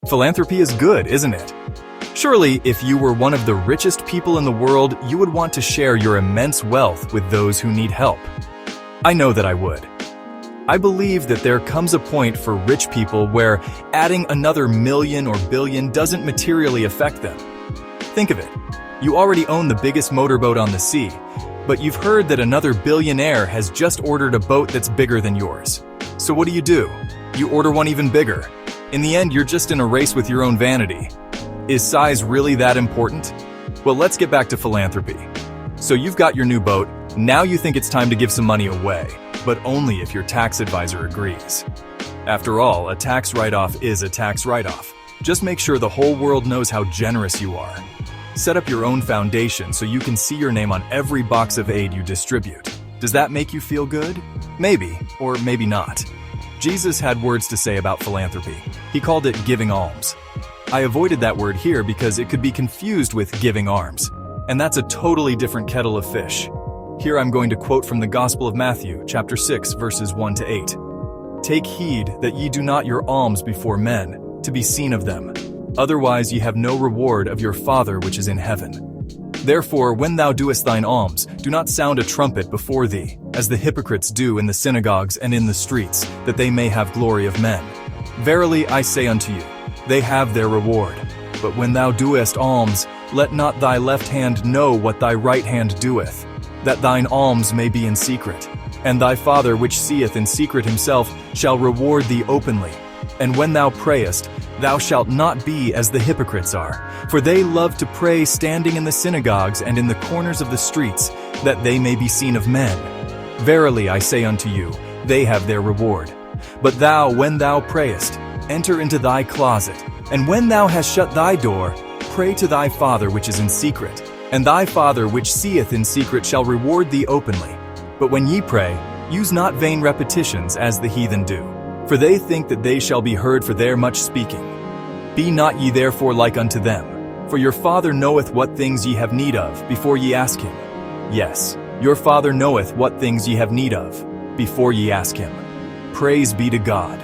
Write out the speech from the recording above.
Philanthropy is good, isn't it? Surely, if you were one of the richest people in the world, you would want to share your immense wealth with those who need help. I know that I would. I believe that there comes a point for rich people where adding another million or billion doesn't materially affect them. Think of it. You already own the biggest motorboat on the sea, but you've heard that another billionaire has just ordered a boat that's bigger than yours. So what do? You order one even bigger. In the end, you're just in a race with your own vanity. Is size really that important? Well, let's get back to philanthropy. So you've got your new boat, now you think it's time to give some money away, but only if your tax advisor agrees. After all, a tax write-off is a tax write-off. Just make sure the whole world knows how generous you are. Set up your own foundation so you can see your name on every box of aid you distribute. Does that make you feel good? Maybe, or maybe not. Jesus had words to say about philanthropy. He called it giving alms. I avoided that word here because it could be confused with giving arms, and that's a totally different kettle of fish. Here I'm going to quote from the Gospel of Matthew, chapter 6, verses 1 to 8. "Take heed that ye do not your alms before men, to be seen of them. Otherwise ye have no reward of your Father which is in heaven. Therefore, when thou doest thine alms, do not sound a trumpet before thee, as the hypocrites do in the synagogues and in the streets, that they may have glory of men. Verily I say unto you, they have their reward. But when thou doest alms, let not thy left hand know what thy right hand doeth, that thine alms may be in secret. And thy Father which seeth in secret himself shall reward thee openly. And when thou prayest, thou shalt not be as the hypocrites are, for they love to pray standing in the synagogues and in the corners of the streets, that they may be seen of men. Verily I say unto you, they have their reward. But thou, when thou prayest, enter into thy closet, and when thou hast shut thy door, pray to thy Father which is in secret, and thy Father which seeth in secret shall reward thee openly. But when ye pray, use not vain repetitions as the heathen do, for they think that they shall be heard for their much speaking. Be not ye therefore like unto them, for your Father knoweth what things ye have need of before ye ask him. Yes, your Father knoweth what things ye have need of before ye ask him. Praise be to God.